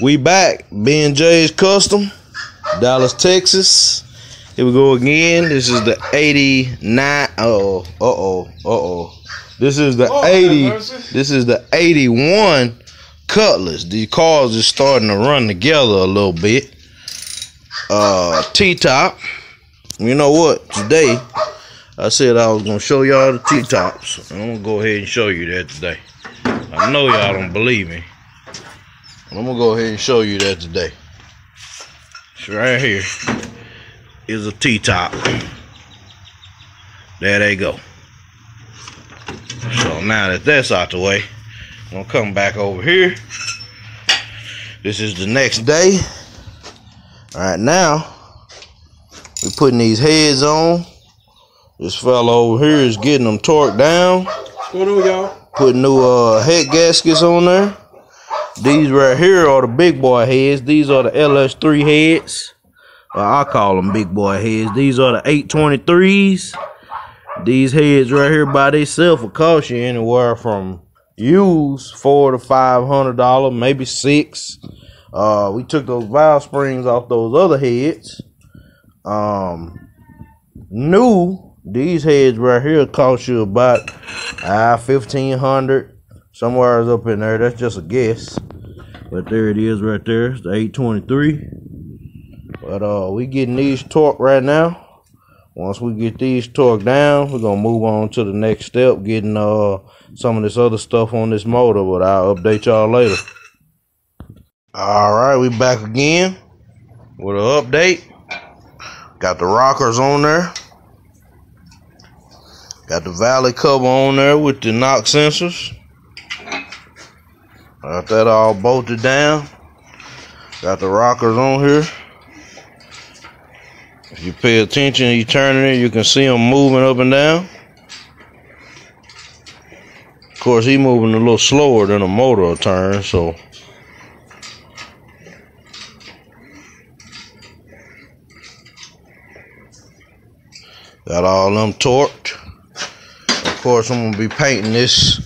We back, B&J's Custom, Dallas, Texas. Here we go again. This is the 89. This is the 80. This is the 81 Cutlass. These cars are starting to run together a little bit. T-top. You know what? Today, I said I was gonna show y'all the T-tops. I'm gonna go ahead and show you that today. I know y'all don't believe me. I'm gonna go ahead and show you that today. It's right here is a T-top. There they go. So now that that's out the way, I'm gonna come back over here. This is the next day. Alright, now we're putting these heads on. This fella over here is getting them torqued down. What's going on, y'all? Putting new head gaskets on there. These right here are the big boy heads. These are the LS3 heads. I call them big boy heads. These are the 823s. These heads right here by themselves will cost you anywhere from used $400 to $500, maybe $600. We took those valve springs off those other heads. New, these heads right here cost you about $1,500. Somewhere up in there. That's just a guess. But there it is right there. It's the 823. But we getting these torqued right now. Once we get these torqued down, we're gonna move on to the next step, getting some of this other stuff on this motor, but I'll update y'all later. Alright, we back again with an update. Got the rockers on there. Got the valley cover on there with the knock sensors. Got that all bolted down. Got the rockers on here. If you pay attention, you turning it, you can see them moving up and down. Of course, he's moving a little slower than a motor will turn, so. Got all them torqued. Of course, I'm gonna be painting this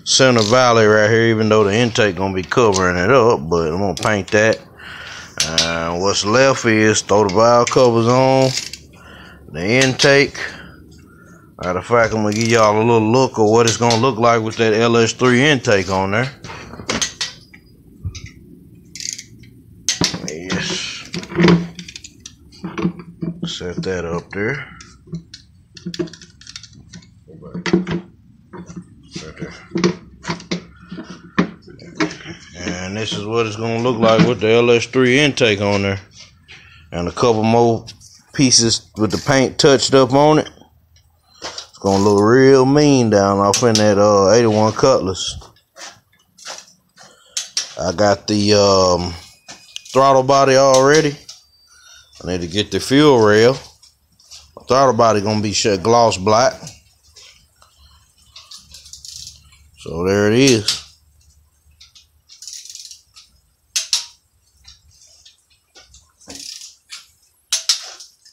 center valley right here, even though the intake gonna be covering it up, but I'm gonna paint that. And what's left is throw the valve covers on, the intake. Matter of fact, I'm gonna give y'all a little look of what it's gonna look like with that LS3 intake on there. Yes. Set that up there. And this is what it's gonna look like with the LS3 intake on there, and a couple more pieces with the paint touched up on it. It's gonna look real mean down off in that 81 Cutlass. I got the throttle body already. I need to get the fuel rail. The throttle body gonna be gloss black. So there it is.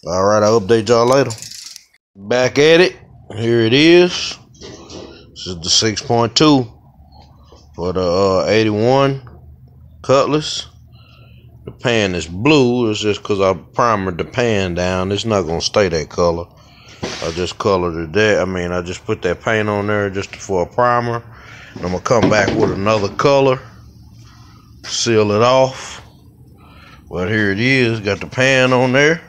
Alright, I'll update y'all later. Back at it. Here it is. This is the 6.2 for the 81 Cutlass. The pan is blue. It's just because I primered the pan down. It's not going to stay that color. I just colored it there. I just put that paint on there just for a primer. And I'm going to come back with another color. Seal it off. But here it is. Got the pan on there.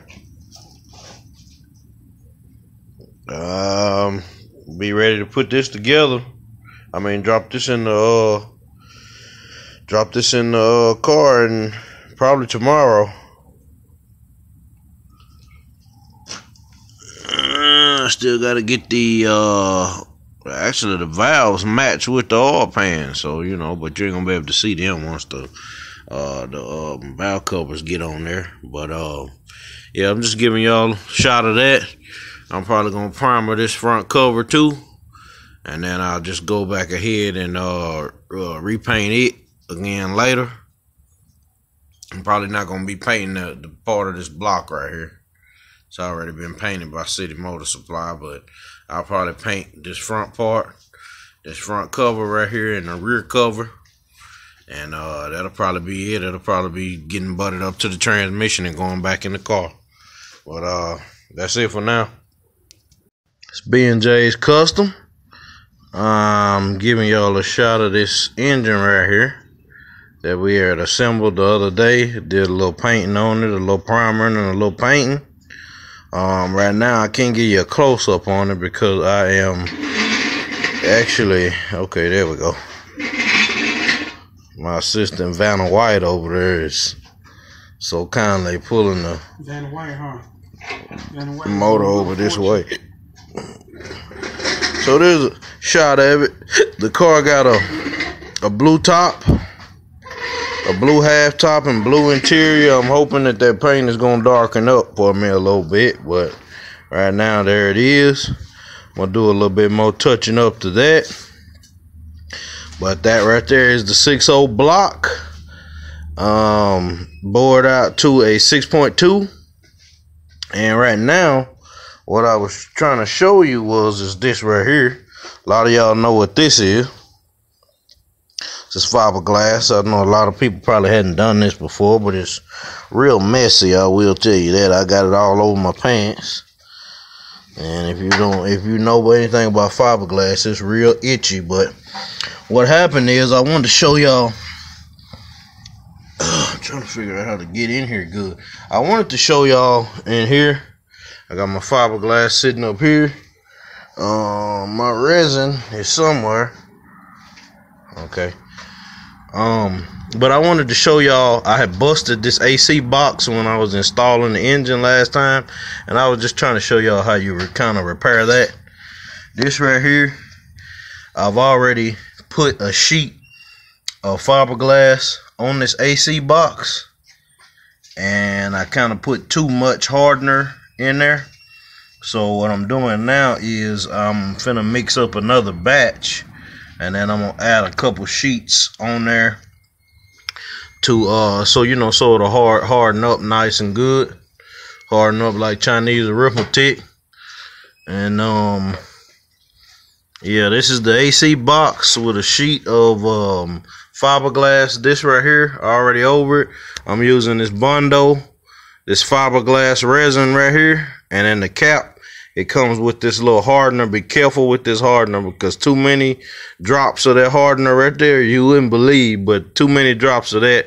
Be ready to put this together. Drop this in the car, and probably tomorrow. I still gotta get the actually the valves match with the oil pan, so you know, but you ain't gonna be able to see them once the valve covers get on there. But yeah, I'm just giving y'all a shot of that. I'm probably gonna primer this front cover too, and then I'll just go back ahead and repaint it again later. I'm probably not gonna be painting the part of this block right here. It's already been painted by City Motor Supply, but I'll probably paint this front part, this front cover right here, and the rear cover, And that'll probably be it. It'll probably be getting butted up to the transmission and going back in the car. But that's it for now. It's B&J's Custom. I'm giving y'all a shot of this engine right here that we had assembled the other day. Did a little painting on it, a little primer and a little painting. Right now I can't give you a close-up on it because I am actually, okay, there we go. My assistant Vanna White over there is so kindly pulling the Vanna White, huh? Vanna White motor over this way. So there's a shot of it. The car got a blue top, a blue half top and blue interior. I'm hoping that paint is gonna darken up for me a little bit, but right now there it is. I'm gonna do a little bit more touching up to that. But that right there is the 6.0 block, bored out to a 6.2. And right now, what I was trying to show you is this right here. A lot of y'all know what this is. This is fiberglass. I know a lot of people probably hadn't done this before, but it's real messy. I will tell you that. I got it all over my pants. And if you know anything about fiberglass, it's real itchy. But what happened is I wanted to show y'all. I'm trying to figure out how to get in here good. I wanted to show y'all in here. I got my fiberglass sitting up here. My resin is somewhere. Okay. But I wanted to show y'all, I had busted this AC box when I was installing the engine last time, and I was just trying to show y'all how you kind of repair that. This right here, I've already put a sheet of fiberglass on this AC box, and I kind of put too much hardener in there. So what I'm doing now is I'm finna mix up another batch, and then I'm gonna add a couple sheets on there to so it'll harden up nice and good, harden up like Chinese arithmetic. And yeah, this is the AC box with a sheet of fiberglass. This right here, already over it. I'm using this Bondo, this fiberglass resin right here, and then the cap. It comes with this little hardener. Be careful with this hardener because too many drops of that hardener right there, you wouldn't believe, but too many drops of that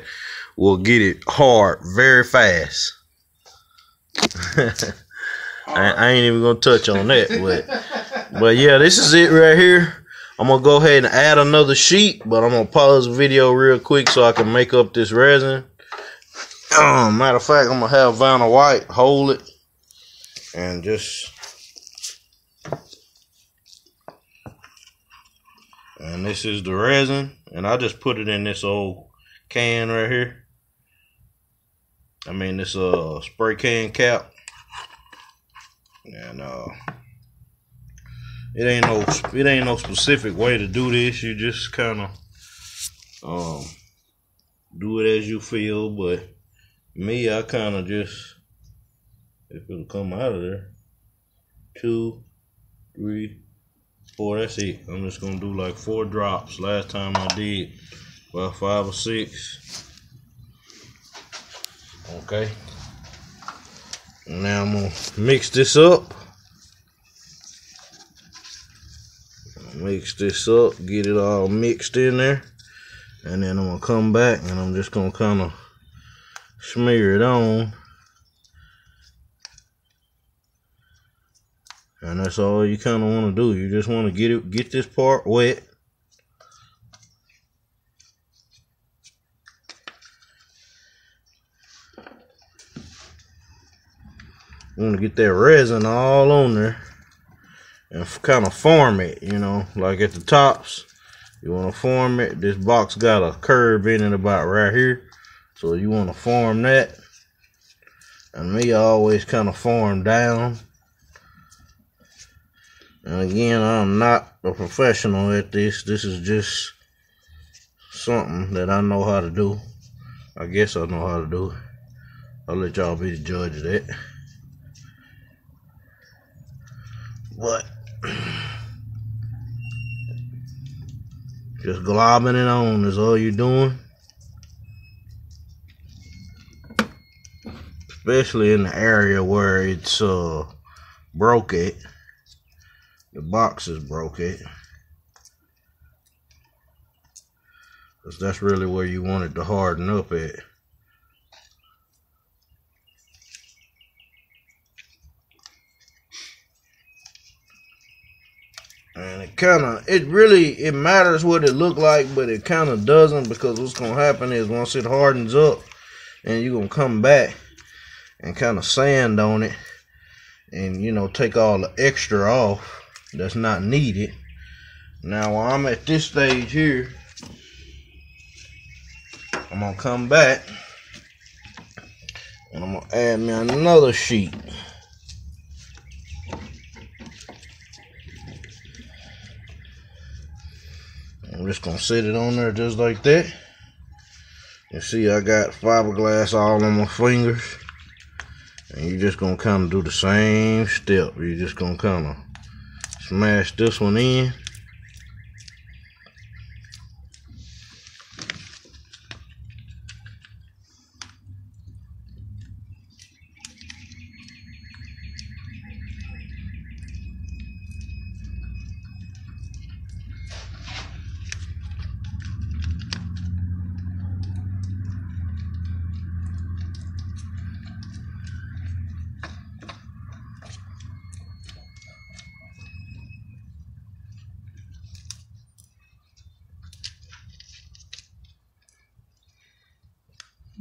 will get it hard very fast. I ain't even gonna touch on that, but yeah, this is it right here. I'm gonna go ahead and add another sheet, but I'm gonna pause the video real quick so I can make up this resin. Matter of fact, I'm gonna have Vanna White hold it and just. And this is the resin, and I just put it in this old can right here. I mean this spray can cap, and it ain't no specific way to do this. You just kind of do it as you feel. But me, I kind of just, if it'll come out of there, 2, 3, 4, that's it. I'm just gonna do like 4 drops. Last time I did about 5 or 6. Okay. Now I'm gonna mix this up. Mix this up, get it all mixed in there, and then I'm gonna come back and I'm just gonna kind of smear it on. And that's all you kind of want to do. You just want to get this part wet. You want to get that resin all on there and kind of form it, like at the tops. You want to form it. This box got a curve in it about right here, so you want to form that. And me, I always kind of form down. And again, I'm not a professional at this. This is just something that I know how to do. I guess I know how to do it. I'll let y'all be the judge of that. But just globbing it on is all you're doing. especially in the area where it's broke at. The box is broke at. Because that's really where you want it to harden up at. And it matters what it look like, but it kind of doesn't, because what's going to happen is once it hardens up, and you're going to come back and kind of sand on it, and, you know, take all the extra off that's not needed. Now, while I'm at this stage here, I'm going to come back, and I'm going to add me another sheet. I'm just gonna set it on there just like that. You see, I got fiberglass all on my fingers, and you're just gonna kind of do the same step. You're just gonna kind of smash this one in.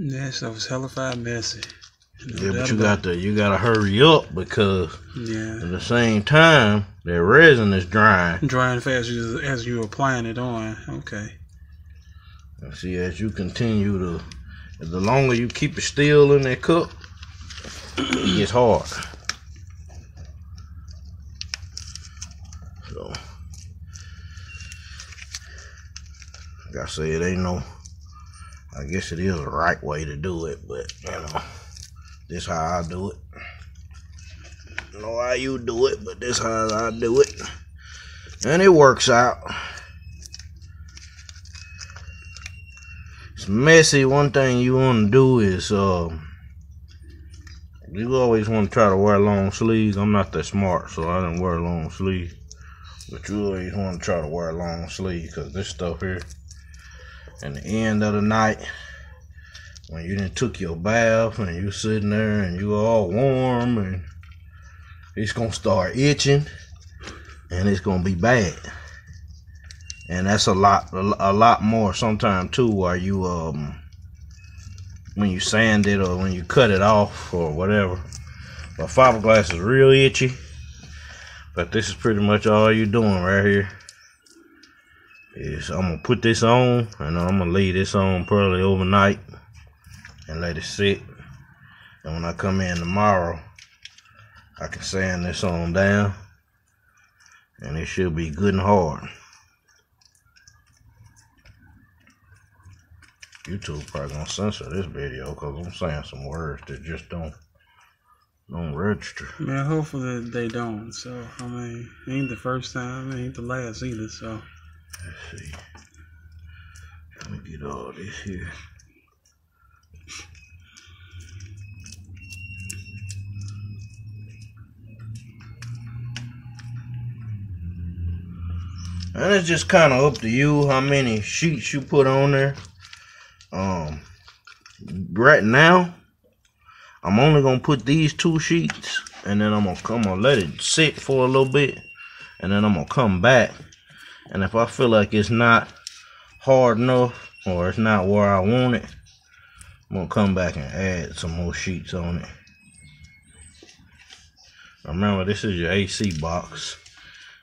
That stuff was hella messy. Yeah, but you gotta hurry up, because at the same time that resin is drying. Drying fast as you applying it on. Okay. And see, as you continue to, the longer you keep it still in that cup, it gets hard. So, like I say, it ain't no, I guess it is the right way to do it, but you know, this how I do it. I know how you do it, but this how I do it, and it works out. It's messy. One thing you want to do is you always want to try to wear long sleeves. I'm not that smart, so I didn't wear long sleeves, but you always want to try to wear long sleeves, because this stuff here, at the end of the night, when you done took your bath and you sitting there and you all warm, and it's gonna start itching, and it's gonna be bad. And that's a lot more sometimes too, while you when you sand it or when you cut it off or whatever. But fiberglass is real itchy, but this is pretty much all you're doing right here. Is I'm gonna put this on, and I'm gonna leave this on probably overnight and let it sit. And when I come in tomorrow, I can sand this on down, and it should be good and hard. YouTube probably gonna censor this video because I'm saying some words that just don't register. Man, hopefully they don't. So I mean, it ain't the first time, it ain't the last either. So let's see. Let me get all this here. And it's just kind of up to you how many sheets you put on there. Right now, I'm only gonna put these 2 sheets, and then I'm gonna let it sit for a little bit, and then I'm gonna come back. And if I feel like it's not hard enough, or it's not where I want it, I'm gonna come back and add some more sheets on it. Remember, this is your AC box.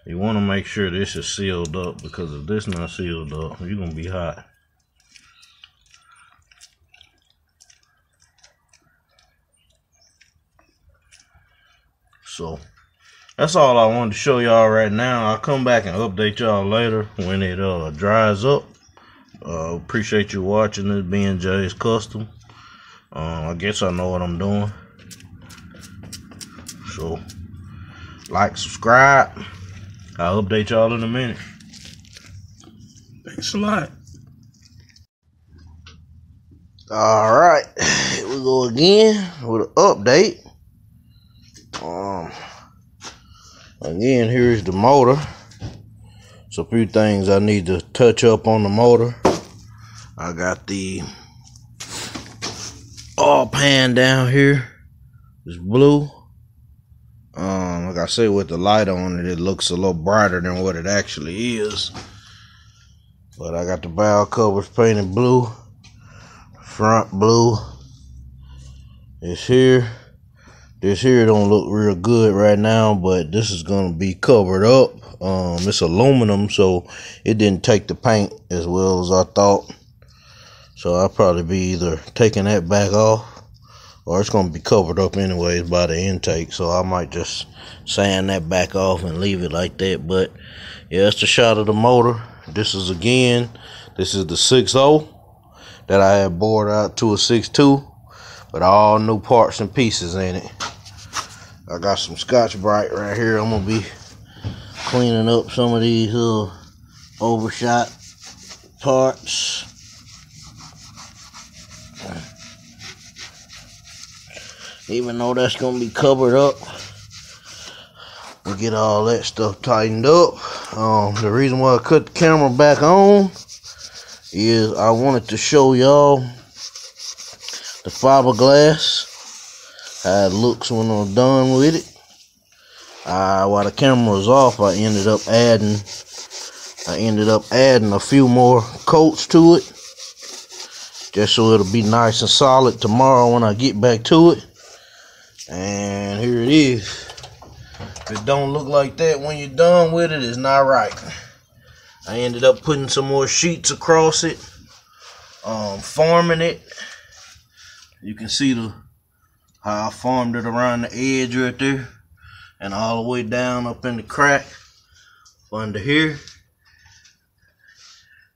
You want to make sure this is sealed up, because if this not sealed up, you're gonna be hot. So that's all I wanted to show y'all right now. I'll come back and update y'all later when it dries up. Appreciate you watching this B&J's Custom. I guess I know what I'm doing. So like, subscribe. I'll update y'all in a minute. Thanks a lot. Alright, here we go again with an update. Again, here's the motor. So a few things I need to touch up on the motor. I got the oil pan down here. It's blue. Like I said, with the light on it, it looks a little brighter than what it actually is. But I got the valve covers painted blue. Front blue. This here don't look real good right now, but this is gonna be covered up. It's aluminum, so it didn't take the paint as well as I thought. So I'll probably be either taking that back off, or it's gonna be covered up anyways by the intake. So I might just sand that back off and leave it like that. But yeah, that's the shot of the motor. This is the 6.0 that I had bored out to a 6.2, with all new parts and pieces in it. I got some Scotch-Brite right here. I'm gonna be cleaning up some of these overshot parts. Even though that's gonna be covered up, we'll get all that stuff tightened up. The reason why I cut the camera back on is I wanted to show y'all the fiberglass, how it looks when I'm done with it. While the camera was off, I ended up adding a few more coats to it, just so it'll be nice and solid tomorrow when I get back to it. And here it is. If it don't look like that when you're done with it, it's not right. I ended up putting some more sheets across it, forming it. You can see how I formed it around the edge right there, and all the way down up in the crack under here,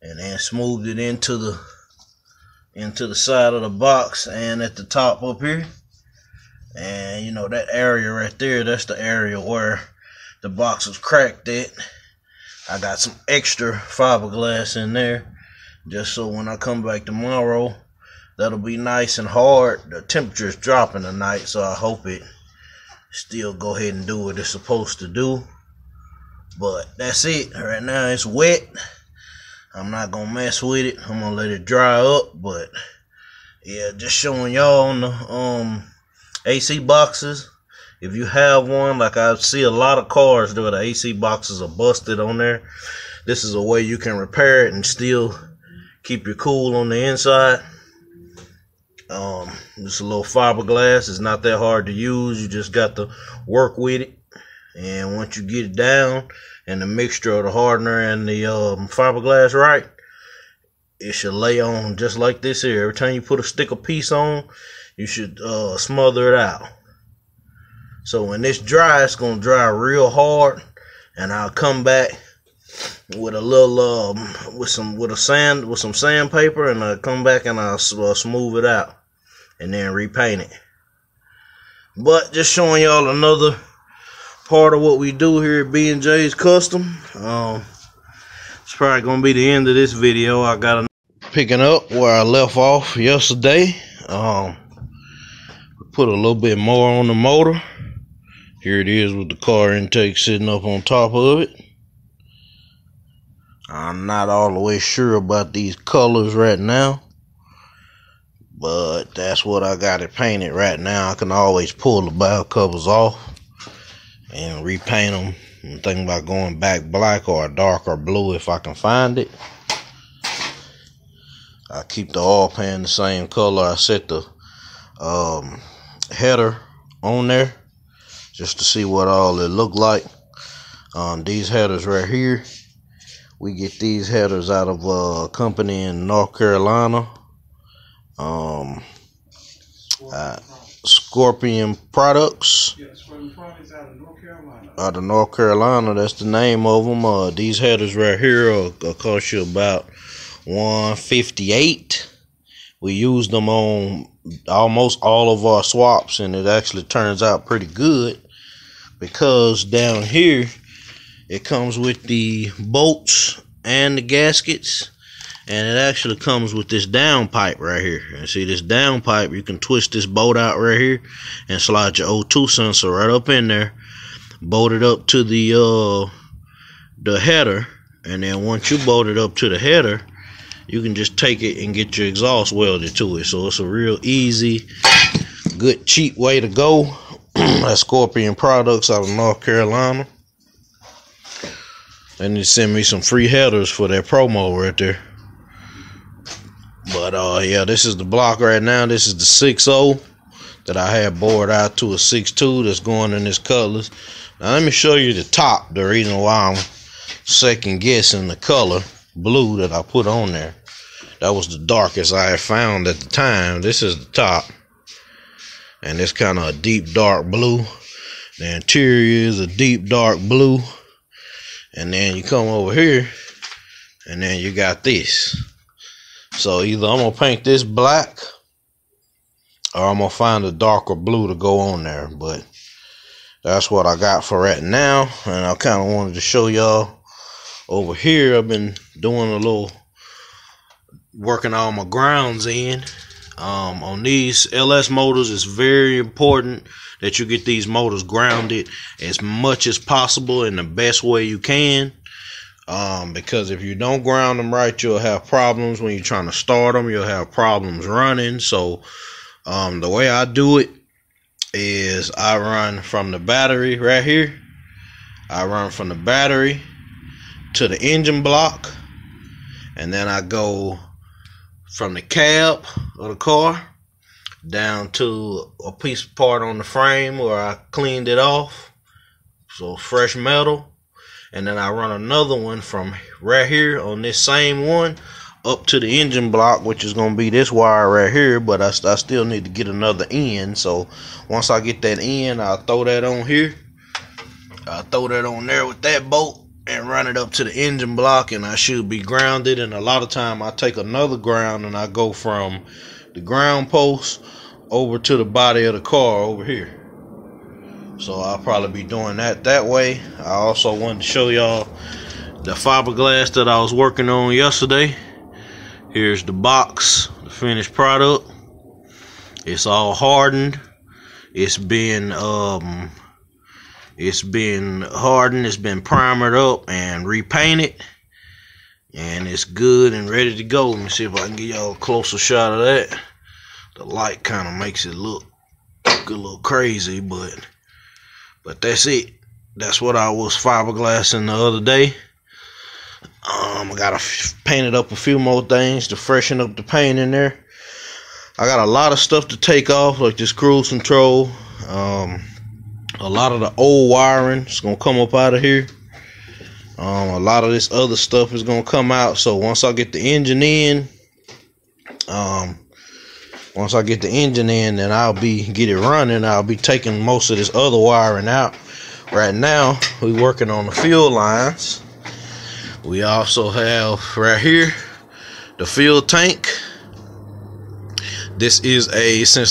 and then smoothed it into the side of the box and at the top up here. And you know, that area right there, that's the area where the box was cracked at. I got some extra fiberglass in there, just so when I come back tomorrow, that'll be nice and hard. The temperature's dropping tonight, so I hope it still go ahead and do what it's supposed to do. But that's it. Right now it's wet. I'm not gonna mess with it. I'm gonna let it dry up. But yeah, just showing y'all on the AC boxes. If you have one, like I see a lot of cars where the AC boxes are busted on there, this is a way you can repair it and still keep you cool on the inside. Just a little fiberglass. It's not that hard to use. You just got to work with it. And once you get it down and the mixture of the hardener and the fiberglass right, it should lay on just like this here. Every time you put a sticker piece on, you should smother it out. So when this dry, it's gonna dry real hard, and I'll come back with a little with some sandpaper, and I'll come back and I'll smooth it out and then repaint it. But just showing y'all another part of what we do here at B&J's Custom. It's probably gonna be the end of this video. I got picking up where I left off yesterday. Put a little bit more on the motor. Here it is with the car intake sitting up on top of it. I'm not all the way sure about these colors right now, but that's what I got it painted right now. I can always pull the valve covers off and repaint them. I'm thinking about going back black or a darker blue if I can find it. I keep the oil pan the same color. I set the header on there just to see what all it look like. These headers right here, we get these headers out of a company in North Carolina, Scorpion Products. Out of North Carolina, that's the name of them. These headers right here will cost you about $158. We use them on almost all of our swaps, and it actually turns out pretty good, because down here it comes with the bolts and the gaskets, and it actually comes with this down pipe right here. And see this down pipe, you can twist this bolt out right here and slide your O2 sensor right up in there, bolt it up to the header, and then once you bolt it up to the header, you can just take it and get your exhaust welded to it. So it's a real easy, good, cheap way to go. That's Scorpion Products out of North Carolina. And they send me some free headers for that promo right there. But yeah, this is the block right now. This is the 6.0 that I had bored out to a 6.2 that's going in this Cutlass. Now let me show you the top. The reason why I'm second guessing the color blue that I put on there. That was the darkest I had found at the time. This is the top. And it's kind of a deep dark blue. The interior is a deep dark blue. And then you come over here, and then you got this. So either I'm going to paint this black, or I'm going to find a darker blue to go on there. But that's what I got for right now. And I kind of wanted to show y'all over here. I've been doing a little, working all my grounds in. On these LS motors, it's very important that you get these motors grounded as much as possible in the best way you can. Because if you don't ground them right, you'll have problems when you're trying to start them. You'll have problems running. So the way I do it is I run from the battery right here. I run from the battery to the engine block, and then I go from the cab of the car down to a piece of part on the frame where I cleaned it off, so fresh metal. And then I run another one from right here on this same one up to the engine block, which is going to be this wire right here. But I still need to get another end. So once I get that end, I'll throw that on here. I'll throw that on there with that bolt and run it up to the engine block, and I should be grounded. And a lot of time I take another ground and I go from the ground post over to the body of the car over here. So I'll probably be doing that way. I also wanted to show y'all the fiberglass that I was working on yesterday. Here's the box, the finished product. It's all hardened. It's been hardened, it's been primered up and repainted, and it's good and ready to go. Let me see if I can get y'all a closer shot of that. The light kind of makes it look a little crazy, but that's it. That's what I was fiberglassing the other day. I gotta paint it up a few more things to freshen up the paint in there. I got a lot of stuff to take off, like this cruise control. A lot of the old wiring is gonna come up out of here. A lot of this other stuff is gonna come out. So once I get the engine in, then I'll get it running. I'll be taking most of this other wiring out. Right now, we're working on the fuel lines. We also have right here the fuel tank. Since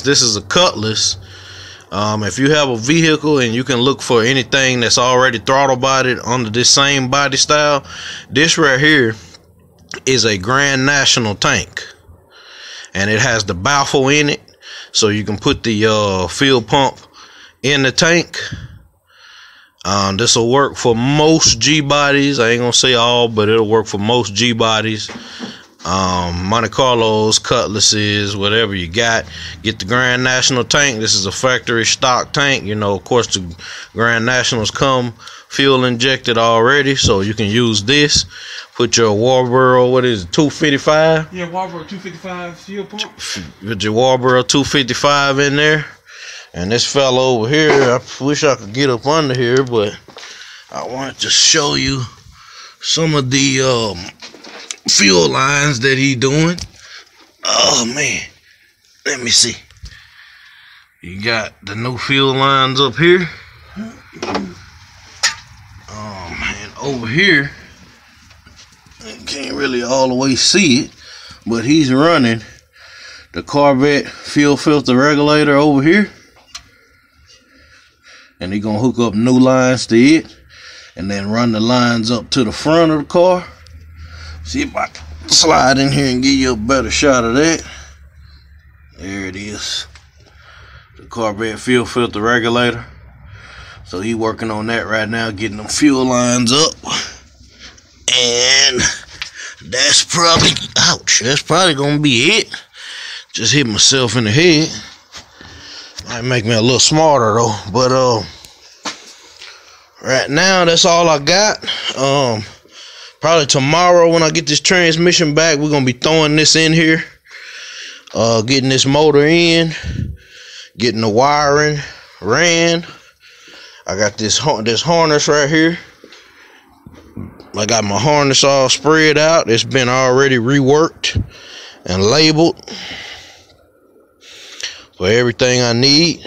this is a Cutlass, if you have a vehicle and you can look for anything that's already throttle bodied under this same body style, this right here is a Grand National tank, and it has the baffle in it, so you can put the fuel pump in the tank. This will work for most G bodies. I ain't gonna say all, but it'll work for most G bodies. Monte Carlos, Cutlasses, whatever you got. Get the Grand National tank. This is a factory stock tank. You know, of course, the Grand Nationals come fuel injected already, so you can use this. Put your Warborough, what is it, 255? Yeah, Warborough 255 fuel pump. Put your Warborough 255 in there. And this fella over here, I wish I could get up under here, but I wanted to show you some of the fuel lines that he doing. Oh man, let me see. You got the new fuel lines up here. Oh man, over here, I can't really all the way see it, but he's running the Corvette fuel filter regulator over here. And he's gonna hook up new lines to it, and then run the lines up to the front of the car. See if I can slide in here and give you a better shot of that. There it is. The carburetor fuel filter regulator. So he working on that right now, getting them fuel lines up. And that's probably, ouch, that's probably gonna be it. Just hit myself in the head. Might make me a little smarter though. But right now that's all I got. Probably tomorrow when I get this transmission back, we're gonna be throwing this in here. Getting this motor in, getting the wiring ran. I got this harness right here. I got my harness all spread out. It's been already reworked and labeled for everything I need.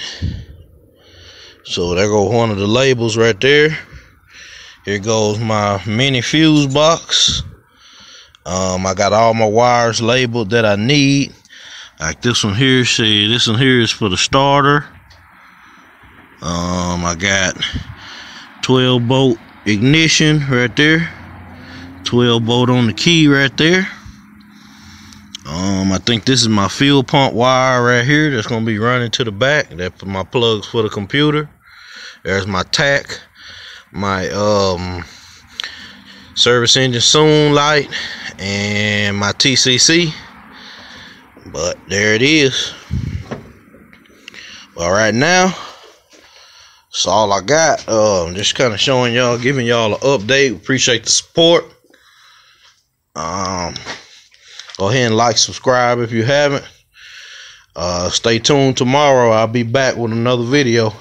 So there goes one of the labels right there. Here goes my mini fuse box. I got all my wires labeled that I need. Like this one here, see, this one here is for the starter. I got 12 bolt ignition right there. 12 bolt on the key right there. I think this is my fuel pump wire right here that's gonna be running to the back. That's my plugs for the computer. There's my tack, my service engine soon light, and my TCC. But there it is. Well, right now, that's all I got. Just kind of showing y'all, giving y'all an update. Appreciate the support. Go ahead and like, subscribe if you haven't. Stay tuned tomorrow. I'll be back with another video.